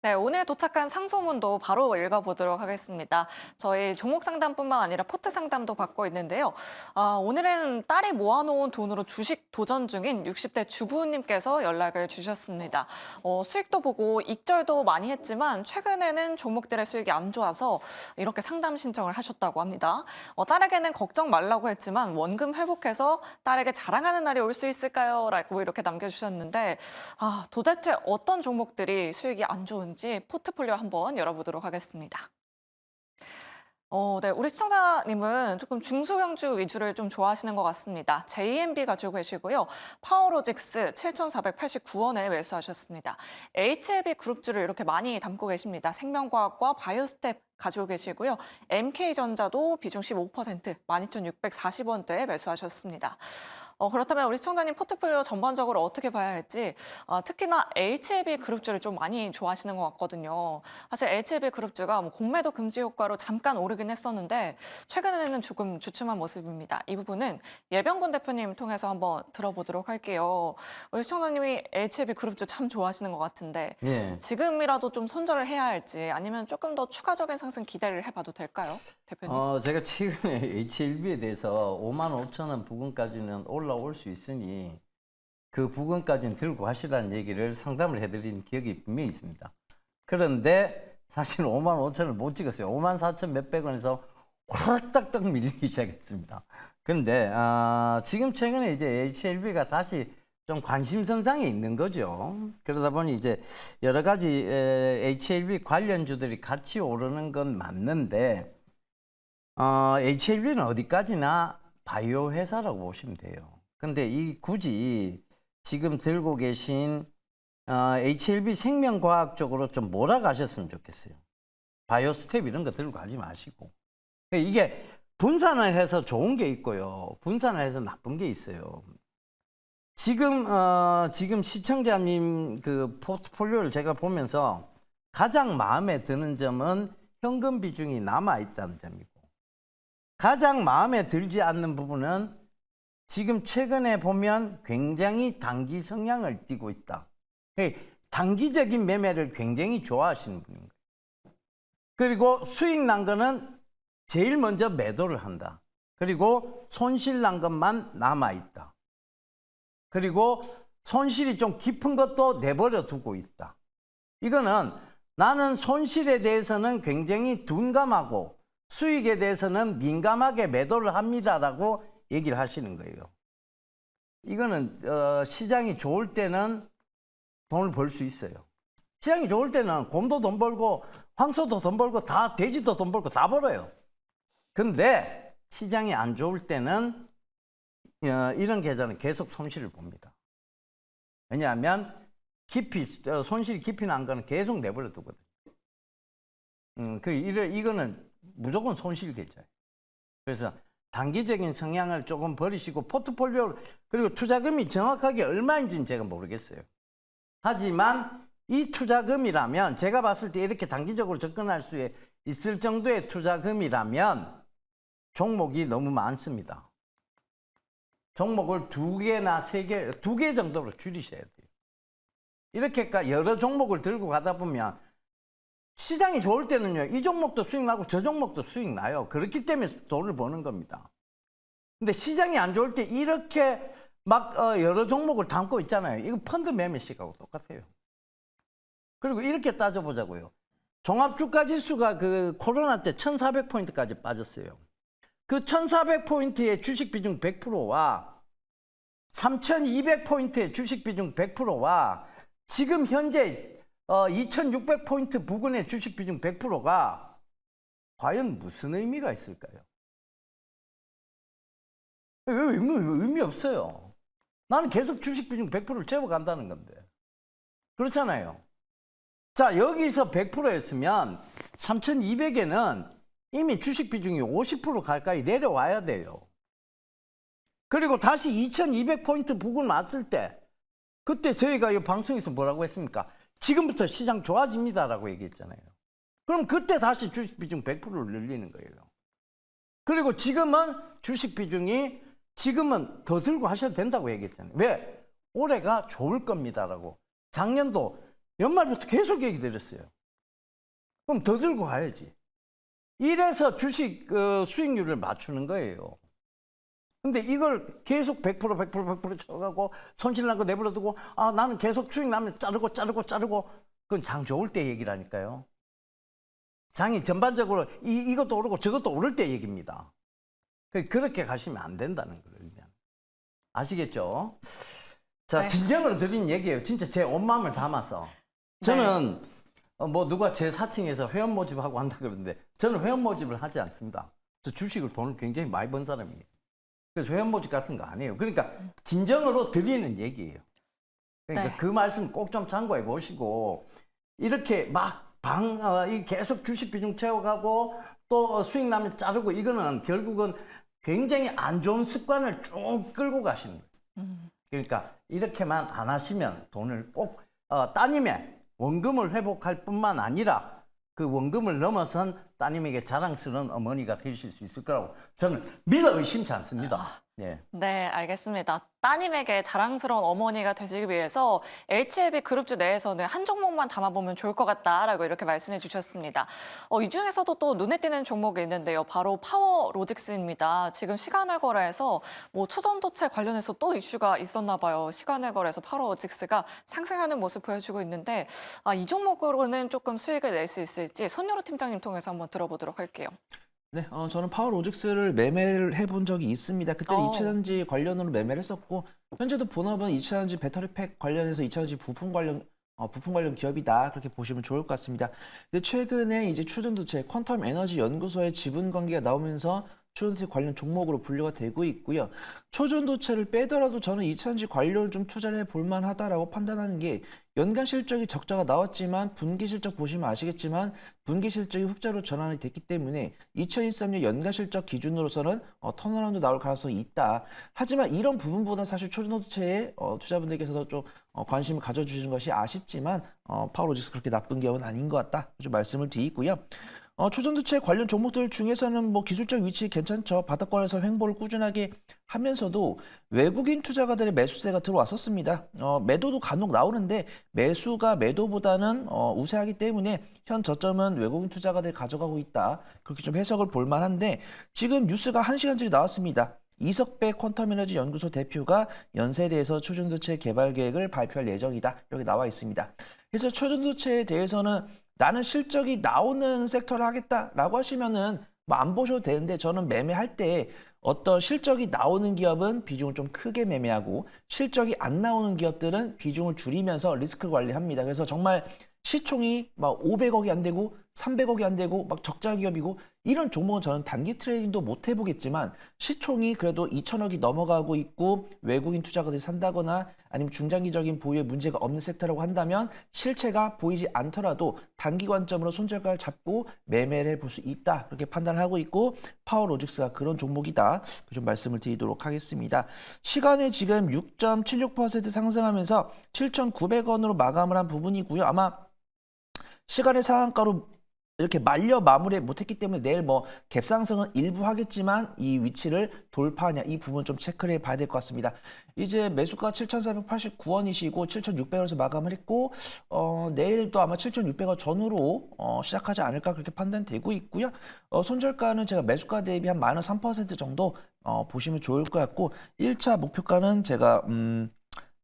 네, 오늘 도착한 상소문도 바로 읽어보도록 하겠습니다. 저희 종목 상담뿐만 아니라 포트 상담도 받고 있는데요. 오늘은 딸이 모아놓은 돈으로 주식 도전 중인 60대 주부님께서 연락을 주셨습니다. 수익도 보고 익절도 많이 했지만 최근에는 종목들의 수익이 안 좋아서 이렇게 상담 신청을 하셨다고 합니다. 딸에게는 걱정 말라고 했지만 원금 회복해서 딸에게 자랑하는 날이 올 수 있을까요? 라고 이렇게 남겨주셨는데 도대체 어떤 종목들이 수익이 안 좋은지 포트폴리오 한번 열어보도록 하겠습니다. 네, 우리 시청자님은 조금 중소형주 위주를 좀 좋아하시는 것 같습니다. JMB 가지고 계시고요. 파워로직스 7,489원에 매수하셨습니다. HLB 그룹주를 이렇게 많이 담고 계십니다. 생명과학과 바이오스텝 가지고 계시고요. MK전자도 비중 15%, 12,640원대에 매수하셨습니다. 그렇다면 우리 시청자님 포트폴리오 전반적으로 어떻게 봐야 할지 특히나 HLB 그룹주를 좀 많이 좋아하시는 것 같거든요. 사실 HLB 그룹주가 공매도 금지 효과로 잠깐 오르긴 했었는데 최근에는 조금 주춤한 모습입니다. 이 부분은 예병근 대표님 통해서 한번 들어보도록 할게요. 우리 시청자님이 HLB 그룹주 참 좋아하시는 것 같은데 예. 지금이라도 좀 손절을 해야 할지 아니면 조금 더 추가적인 상승 기대를 해봐도 될까요, 대표님? 제가 최근에 HLB에 대해서 55,000원 부근까지는 올라올 수 있으니 그 부근까지는 들고 가시라는 얘기를 상담을 해드린 기억이 분명히 있습니다. 그런데 사실 55,000원을 못 찍었어요. 54,000 몇백 원에서 확 딱딱 밀리기 시작했습니다. 그런데 지금 최근에 이제 HLB가 다시 좀 관심선상에 있는 거죠. 그러다 보니 이제 여러 가지 HLB 관련주들이 같이 오르는 건 맞는데 HLB는 어디까지나 바이오 회사라고 보시면 돼요. 근데 굳이 지금 들고 계신 HLB 생명과학 쪽으로 좀 몰아가셨으면 좋겠어요. 바이오 스텝 이런 거 들고 가지 마시고. 이게 분산을 해서 좋은 게 있고요. 분산을 해서 나쁜 게 있어요. 지금 시청자님 그 포트폴리오를 제가 보면서 가장 마음에 드는 점은 현금 비중이 남아 있다는 점이고, 가장 마음에 들지 않는 부분은 지금 최근에 보면 굉장히 단기 성향을 띠고 있다. 단기적인 매매를 굉장히 좋아하시는 분인 거예요. 그리고 수익 난 거는 제일 먼저 매도를 한다. 그리고 손실 난 것만 남아 있다. 그리고 손실이 좀 깊은 것도 내버려 두고 있다. 이거는 나는 손실에 대해서는 굉장히 둔감하고 수익에 대해서는 민감하게 매도를 합니다라고 얘기를 하시는 거예요. 이거는 시장이 좋을 때는 돈을 벌 수 있어요. 시장이 좋을 때는 곰도 돈 벌고 황소도 돈 벌고 다 돼지도 돈 벌고 다 벌어요. 근데 시장이 안 좋을 때는 이런 계좌는 계속 손실을 봅니다. 왜냐하면 손실이 깊이 난 거는 계속 내버려 두거든요. 이거는 무조건 손실 계좌예요. 그래서 단기적인 성향을 조금 버리시고 포트폴리오, 그리고 투자금이 정확하게 얼마인지는 제가 모르겠어요. 하지만 이 투자금이라면 제가 봤을 때 이렇게 단기적으로 접근할 수 있을 정도의 투자금이라면 종목이 너무 많습니다. 종목을 2개나 3개, 2개 정도로 줄이셔야 돼요. 이렇게 여러 종목을 들고 가다 보면 시장이 좋을 때는요, 이 종목도 수익 나고 저 종목도 수익 나요. 그렇기 때문에 돈을 버는 겁니다. 근데 시장이 안 좋을 때 이렇게 막 여러 종목을 담고 있잖아요. 이거 펀드 매매식하고 똑같아요. 그리고 이렇게 따져보자고요. 종합주가지수가 그 코로나 때 1,400포인트까지 빠졌어요. 그 1,400포인트의 주식 비중 100%와 3,200포인트의 주식 비중 100%와 지금 현재 2,600포인트 부근의 주식 비중 100%가 과연 무슨 의미가 있을까요? 의미 없어요. 나는 계속 주식 비중 100%를 채워간다는 건데. 그렇잖아요. 자, 여기서 100%였으면 3,200에는 이미 주식 비중이 50% 가까이 내려와야 돼요. 그리고 다시 2200포인트 부근 왔을 때 그때 저희가 이 방송에서 뭐라고 했습니까? 지금부터 시장 좋아집니다라고 얘기했잖아요. 그럼 그때 다시 주식 비중 100%를 늘리는 거예요. 그리고 지금은 주식 비중이 지금은 더 들고 하셔도 된다고 얘기했잖아요. 왜? 올해가 좋을 겁니다라고. 작년도 연말부터 계속 얘기 드렸어요. 그럼 더 들고 가야지. 이래서 주식 수익률을 맞추는 거예요. 근데 이걸 계속 100% 100% 쳐가고 손실 난 거 내버려두고 나는 계속 수익 나면 자르고 그건 장 좋을 때 얘기라니까요. 장이 전반적으로 이것도 오르고 저것도 오를 때 얘기입니다. 그렇게 가시면 안 된다는 거예요. 아시겠죠? 자, 네. 진정으로 드린 얘기예요. 진짜 제 온 마음을 담아서. 저는 뭐 누가 제 사칭해서 회원 모집하고 한다 그러는데 저는 회원 모집을 하지 않습니다. 저 주식으로 돈을 굉장히 많이 번 사람이에요. 그래서 회원 모집 같은 거 아니에요. 그러니까 진정으로 드리는 얘기예요. 그러니까 네. 그 말씀 꼭 좀 참고해 보시고 이렇게 계속 주식 비중 채워가고 또 수익 나면 자르고 이거는 결국은 굉장히 안 좋은 습관을 쭉 끌고 가시는 거예요. 그러니까 이렇게만 안 하시면 돈을 꼭 따님의 원금을 회복할 뿐만 아니라 그 원금을 넘어선 따님에게 자랑스러운 어머니가 되실 수 있을 거라고 저는 믿어 의심치 않습니다. 네. 네, 알겠습니다. 따님에게 자랑스러운 어머니가 되시기 위해서 HLB 그룹주 내에서는 한 종목만 담아보면 좋을 것 같다라고 이렇게 말씀해 주셨습니다. 이 중에서도 또 눈에 띄는 종목이 있는데요. 바로 파워로직스입니다. 지금 시간을 거래해서 뭐 초전도체 관련해서 또 이슈가 있었나 봐요. 시간을 거래해서 파워로직스가 상승하는 모습 보여주고 있는데 이 종목으로는 조금 수익을 낼 수 있을지 손요로 팀장님 통해서 한번 들어보도록 할게요. 네, 저는 파워로직스를 매매를 해본 적이 있습니다. 그때 어. 2차전지 관련으로 매매를 했었고, 현재도 본업은 2차전지 배터리팩 관련해서 2차전지 부품 관련 기업이다. 그렇게 보시면 좋을 것 같습니다. 근데 최근에 이제 추전도체 퀀텀 에너지 연구소의 지분 관계가 나오면서 초전도체 관련 종목으로 분류가 되고 있고요. 초전도체를 빼더라도 저는 2차전지 관련을 좀 투자를 해볼 만하다라고 판단하는 게 연간 실적이 적자가 나왔지만 분기 실적 보시면 아시겠지만 분기 실적이 흑자로 전환이 됐기 때문에 2023년 연간 실적 기준으로서는 턴어라운드 나올 가능성이 있다. 하지만 이런 부분보다 사실 초전도체에 투자분들께서 좀 관심을 가져주시는 것이 아쉽지만 파워로직스 그렇게 나쁜 기업은 아닌 것 같다. 좀 말씀을 드리고요. 초전도체 관련 종목들 중에서는 뭐 기술적 위치 괜찮죠. 바닥권에서 횡보를 꾸준하게 하면서도 외국인 투자가들의 매수세가 들어왔었습니다. 매도도 간혹 나오는데 매수가 매도보다는 우세하기 때문에 현 저점은 외국인 투자가들이 가져가고 있다. 그렇게 좀 해석을 볼 만한데 지금 뉴스가 1시간쯤 나왔습니다. 이석배 퀀텀에너지 연구소 대표가 연세대에서 초전도체 개발 계획을 발표할 예정이다. 여기 나와 있습니다. 그래서 초전도체에 대해서는 나는 실적이 나오는 섹터를 하겠다라고 하시면은 뭐 안 보셔도 되는데 저는 매매할 때 어떤 실적이 나오는 기업은 비중을 좀 크게 매매하고 실적이 안 나오는 기업들은 비중을 줄이면서 리스크 관리합니다. 그래서 정말 시총이 막 500억이 안 되고 300억이 안 되고 막 적자 기업이고 이런 종목은 저는 단기 트레이딩도 못 해보겠지만 시총이 그래도 2천억이 넘어가고 있고 외국인 투자가들이 산다거나 아니면 중장기적인 보유에 문제가 없는 섹터라고 한다면 실체가 보이지 않더라도 단기 관점으로 손절가를 잡고 매매를 해볼 수 있다. 그렇게 판단을 하고 있고 파워로직스가 그런 종목이다. 좀 말씀을 드리도록 하겠습니다. 시간에 지금 6.76% 상승하면서 7,900원으로 마감을 한 부분이고요. 아마 시간의 상한가로 이렇게 말려 마무리 못했기 때문에 내일 뭐 갭상승은 일부 하겠지만 이 위치를 돌파하냐 이 부분 좀 체크를 해봐야 될 것 같습니다. 이제 매수가 7,489원이시고 7,600원에서 마감을 했고 내일도 아마 7,600원 전후로 시작하지 않을까 그렇게 판단되고 있고요. 손절가는 제가 매수가 대비 한 마이너스 3% 정도 보시면 좋을 것 같고 1차 목표가는 제가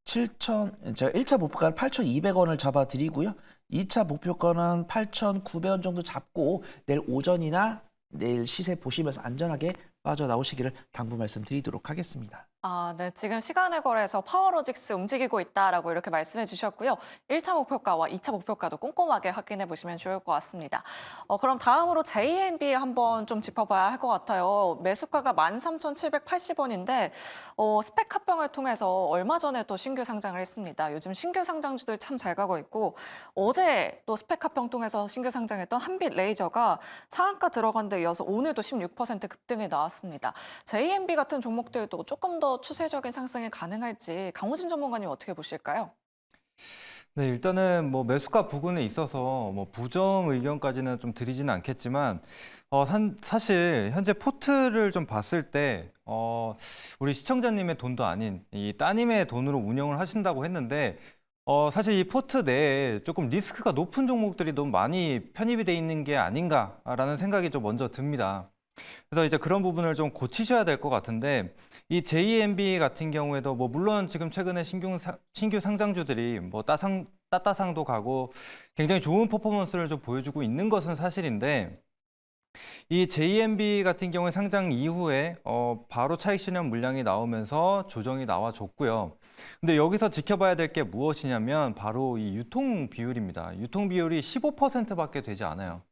1차 목표가는 8,200원을 잡아드리고요. 2차 목표가는 8,900원 정도 잡고 내일 오전이나 내일 시세 보시면서 안전하게 빠져나오시기를 당부 말씀드리도록 하겠습니다. 네. 지금 시간을 거래해서 파워로직스 움직이고 있다라고 이렇게 말씀해 주셨고요. 1차 목표가와 2차 목표가도 꼼꼼하게 확인해 보시면 좋을 것 같습니다. 그럼 다음으로 JMB 한번 좀 짚어봐야 할 것 같아요. 매수가가 13,780원인데 스펙 합병을 통해서 얼마 전에 또 신규 상장을 했습니다. 요즘 신규 상장주들 참 잘 가고 있고 어제 또 스펙 합병 통해서 신규 상장했던 한빛 레이저가 상한가 들어간 데 이어서 오늘도 16% 급등이 나왔습니다. JMB 같은 종목들도 조금 더 추세적인 상승이 가능할지 강호진 전문가님 어떻게 보실까요? 네, 일단은 뭐 매수가 부근에 있어서 뭐 부정 의견까지는 좀 드리지는 않겠지만 사실 현재 포트를 좀 봤을 때 우리 시청자님의 돈도 아닌 이 따님의 돈으로 운영을 하신다고 했는데 사실 이 포트 내에 조금 리스크가 높은 종목들이 너무 많이 편입이 돼 있는 게 아닌가라는 생각이 좀 먼저 듭니다. 그래서 이제 그런 부분을 좀 고치셔야 될 것 같은데 이 JMB 같은 경우에도 뭐 물론 지금 최근에 신규 상장주들이 뭐 따따상도 가고 굉장히 좋은 퍼포먼스를 좀 보여주고 있는 것은 사실인데 이 JMB 같은 경우에 상장 이후에 바로 차익 실현 물량이 나오면서 조정이 나와줬고요. 근데 여기서 지켜봐야 될 게 무엇이냐면 바로 이 유통 비율입니다. 유통 비율이 15%밖에 되지 않아요.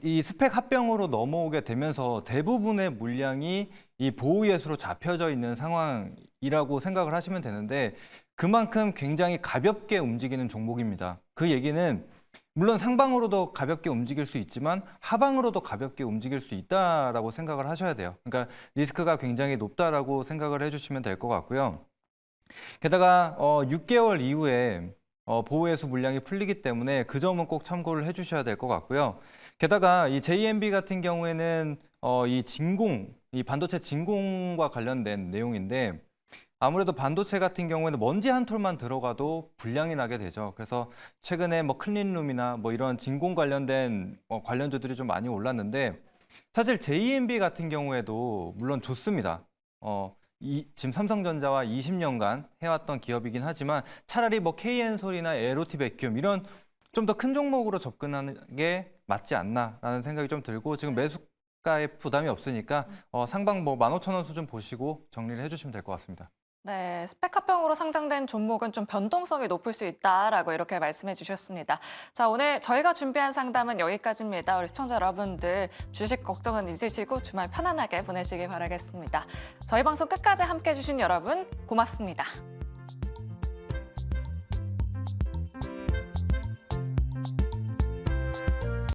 이 스펙 합병으로 넘어오게 되면서 대부분의 물량이 이 보호예수로 잡혀져 있는 상황이라고 생각을 하시면 되는데 그만큼 굉장히 가볍게 움직이는 종목입니다. 그 얘기는 물론 상방으로도 가볍게 움직일 수 있지만 하방으로도 가볍게 움직일 수 있다라고 생각을 하셔야 돼요. 그러니까 리스크가 굉장히 높다라고 생각을 해주시면 될 것 같고요. 게다가 6개월 이후에 보호예수 물량이 풀리기 때문에 그 점은 꼭 참고를 해주셔야 될 것 같고요. 게다가 이 JMB 같은 경우에는 이 반도체 진공과 관련된 내용인데 아무래도 반도체 같은 경우에는 먼지 한 톨만 들어가도 불량이 나게 되죠. 그래서 최근에 뭐 클린룸이나 뭐 이런 진공 관련된 관련주들이 좀 많이 올랐는데 사실 JMB 같은 경우에도 물론 좋습니다. 지금 삼성전자와 20년간 해왔던 기업이긴 하지만 차라리 뭐 KN솔이나 에로티 백큐ම් 이런 좀 더 큰 종목으로 접근하는 게 맞지 않나라는 생각이 좀 들고 지금 매수가에 부담이 없으니까 상방 뭐 15,000원 수준 보시고 정리를 해주시면 될 것 같습니다. 네, 스펙합병으로 상장된 종목은 좀 변동성이 높을 수 있다라고 이렇게 말씀해 주셨습니다. 자, 오늘 저희가 준비한 상담은 여기까지입니다. 우리 시청자 여러분들 주식 걱정은 잊으시고 주말 편안하게 보내시길 바라겠습니다. 저희 방송 끝까지 함께해 주신 여러분 고맙습니다.